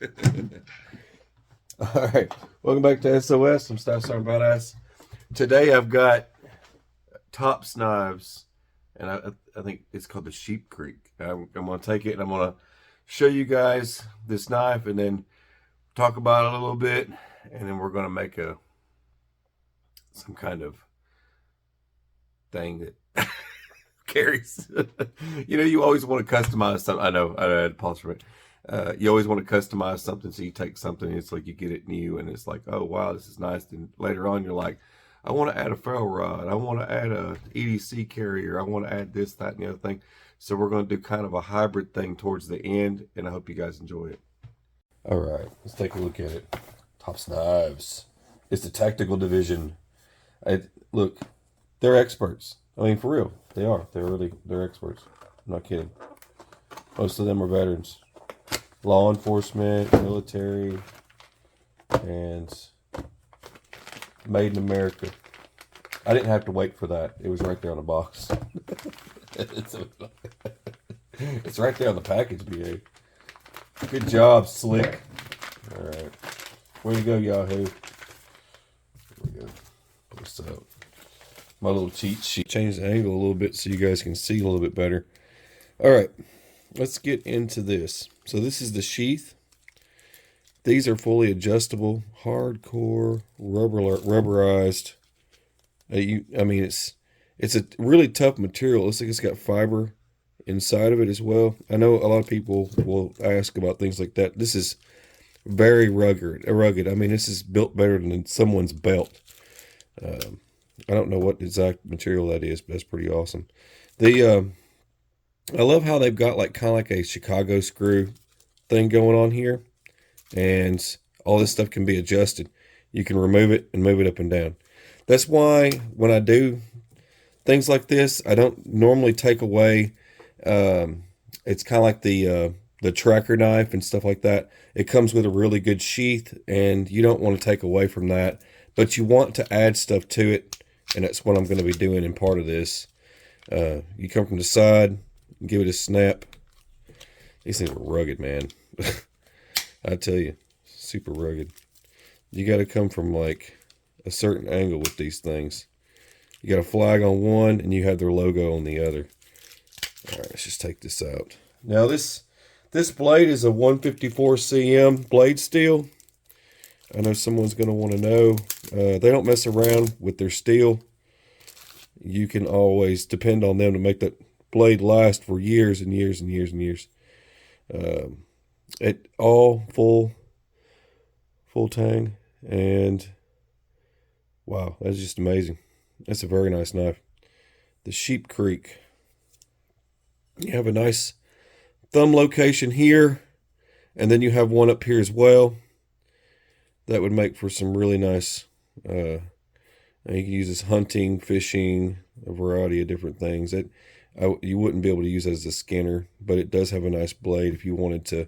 All right, welcome back to SOS. I'm StepOneSurvival. Today I've got tops knives, and I think it's called the Sheep Creek. I'm going to take it and I'm going to show you guys this knife and then talk about it a little bit, and then we're going to make some kind of thing that carries. You always want to customize something. I know, I had to pause for it. You always want to customize something, so you take something, it's like you get it new, and it's like, oh wow, this is nice. Then later on, you're like, I want to add a ferrule rod, I want to add a EDC carrier, I want to add this, that, and the other thing. So we're going to do kind of a hybrid thing towards the end, and I hope you guys enjoy it. All right, let's take a look at it. Tops Knives. It's the tactical division. Look, they're experts. I mean, for real, they are. They're experts. I'm not kidding. Most of them are veterans. Law enforcement, military, and made in America. I didn't have to wait for that. It was right there on the box. It's right there on the package, BA. Good job, Slick. All right. Way to go, Yahoo. Here we go. Pull this out. My little cheat sheet. Change the angle a little bit so you guys can see a little bit better. All right. Let's get into this. So this is the sheath. These are fully adjustable, hardcore, rubberized. I mean, it's a really tough material. It looks like it's got fiber inside of it as well. I know a lot of people will ask about things like that. This is very rugged. I mean, this is built better than someone's belt. I don't know what exact material that is, but that's pretty awesome. I love how they've got kind of like a Chicago screw thing going on here, and all this stuff can be adjusted. You can remove it and move it up and down. That's why when I do things like this, I don't normally take away. It's kind of like the tracker knife and stuff like that. It comes with a really good sheath, and you don't want to take away from that, but you want to add stuff to it, and that's what I'm going to be doing in part of this. You come from the side. Give it a snap. These things are rugged, man. I tell you, super rugged. You got to come from like a certain angle with these things. You got a flag on one, and you have their logo on the other. All right, let's just take this out. Now this blade is a 154 cm blade steel. I know someone's going to want to know. They don't mess around with their steel. You can always depend on them to make that blade last for years and years and years and years. It all full tang, and wow, that's just amazing. That's a very nice knife. The Sheep Creek. You have a nice thumb location here, and then you have one up here as well. That would make for some really nice. You can use this hunting, fishing, a variety of different things. You wouldn't be able to use it as a skinner, but it does have a nice blade if you wanted to.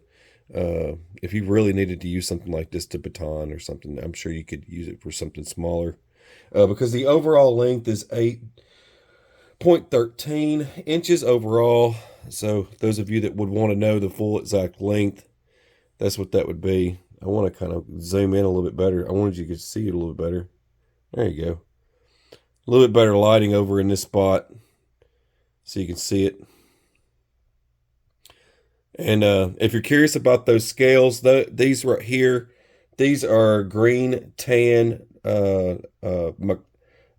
If you really needed to use something like this to baton or something, I'm sure you could use it for something smaller. Because the overall length is 8.13 inches overall. So those of you that would want to know the full exact length, that's what that would be. I want to kind of zoom in a little bit better. I wanted you to see it a little bit better. There you go. A little bit better lighting over in this spot, so you can see it. And if you're curious about those scales, these right here, these are green, tan,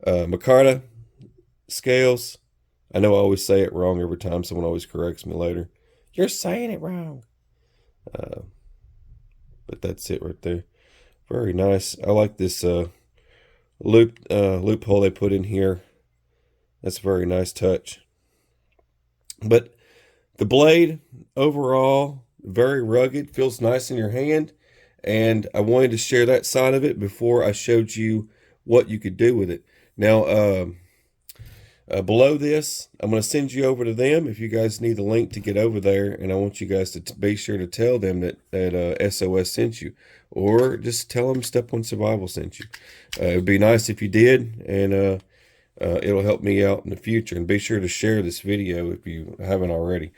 micarta scales. I know I always say it wrong every time. Someone always corrects me later. You're saying it wrong. But that's it right there. Very nice. I like this loophole they put in here. That's a very nice touch. But the blade overall, very rugged, feels nice in your hand, and I wanted to share that side of it before I showed you what you could do with it. Now, below this, I'm going to send you over to them if you guys need the link to get over there, and I want you guys to be sure to tell them that SOS sent you, or just tell them StepOneSurvival sent you. It would be nice if you did, and it'll help me out in the future. And be sure to share this video if you haven't already.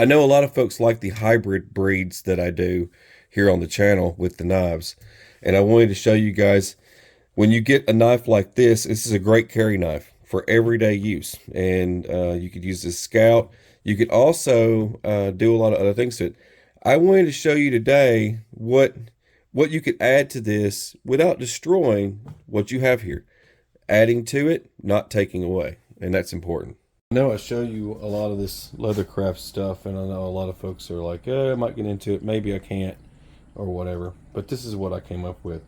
I know a lot of folks like the hybrid breeds that I do here on the channel with the knives. And I wanted to show you guys, when you get a knife like this is a great carry knife for everyday use. And you could use this scout. You could also do a lot of other things to it. I wanted to show you today what you could add to this without destroying what you have here. Adding to it, not taking away. And that's important. I know I show you a lot of this leathercraft stuff, and I know a lot of folks are like, I might get into it, maybe I can't, or whatever. But this is what I came up with.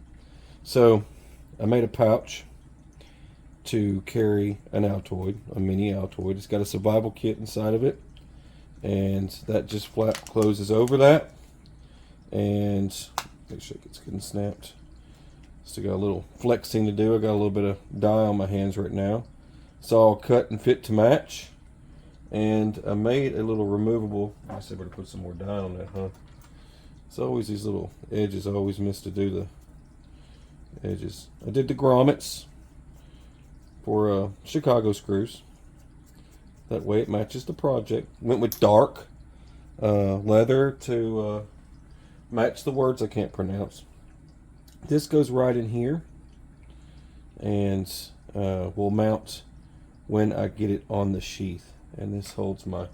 So I made a pouch to carry an Altoid, a mini Altoid. It's got a survival kit inside of it, and that just flat closes over that. And make sure it gets good and snapped. Still got a little flexing to do. I got a little bit of dye on my hands right now. It's all cut and fit to match. And I made a little removable. I guess I better put some more dye on that, huh? It's always these little edges. I always miss to do the edges. I did the grommets for Chicago screws. That way it matches the project. Went with dark leather to match the words I can't pronounce. This goes right in here, and will mount when I get it on the sheath. And this holds my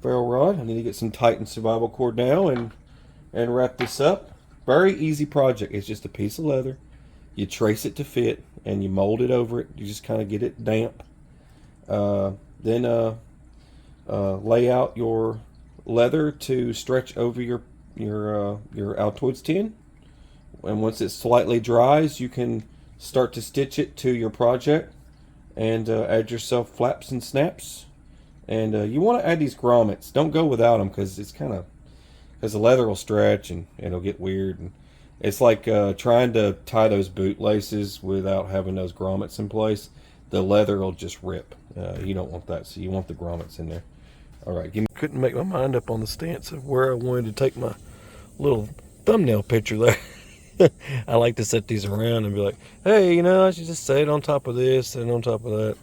ferrule rod. I need to get some Titan survival cord now and wrap this up. Very easy project. It's just a piece of leather. You trace it to fit and you mold it over it. You just kind of get it damp. Then lay out your leather to stretch over your Altoids tin. And once it slightly dries, you can start to stitch it to your project and add yourself flaps and snaps. And you want to add these grommets. Don't go without them, because it's kind of, because the leather will stretch and it'll get weird. And it's like trying to tie those boot laces without having those grommets in place. The leather will just rip. You don't want that, so you want the grommets in there. All right, couldn't make my mind up on the stance of where I wanted to take my little thumbnail picture there. I like to set these around and be like, hey, you know, I should just set it on top of this and on top of that.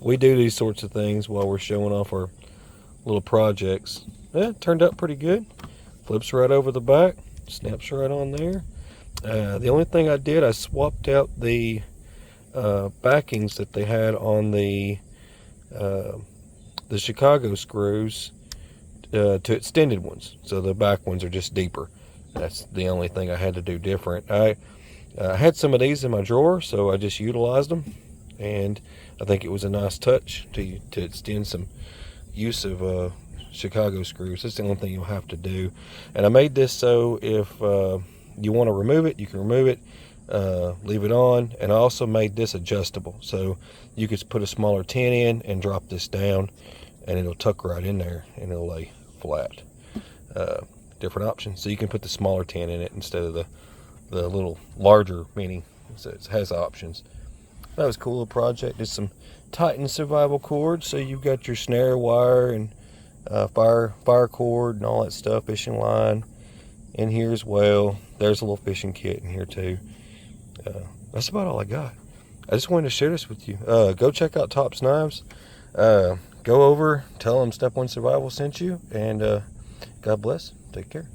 We do these sorts of things while we're showing off our little projects. Yeah, it turned out pretty good. Flips right over the back, snaps right on there. The only thing I did, I swapped out the backings that they had on the Chicago screws to extended ones. So the back ones are just deeper. That's the only thing I had to do different. I had some of these in my drawer, so I just utilized them, and I think it was a nice touch to extend some use of Chicago screws. That's the only thing you'll have to do. And I made this so if you want to remove it, you can remove it, leave it on. And I also made this adjustable, so you could put a smaller tin in and drop this down, and it'll tuck right in there and it'll lay flat. Different options, so you can put the smaller tin in it instead of the little larger mini. So it has options. That was a cool little project. Did some Titan survival cord, so you've got your snare wire and fire cord and all that stuff. Fishing line in here as well. There's a little fishing kit in here too. That's about all I got. I just wanted to share this with you. Go check out Top's Knives. Go over, tell them StepOneSurvival sent you, and God bless. Take care.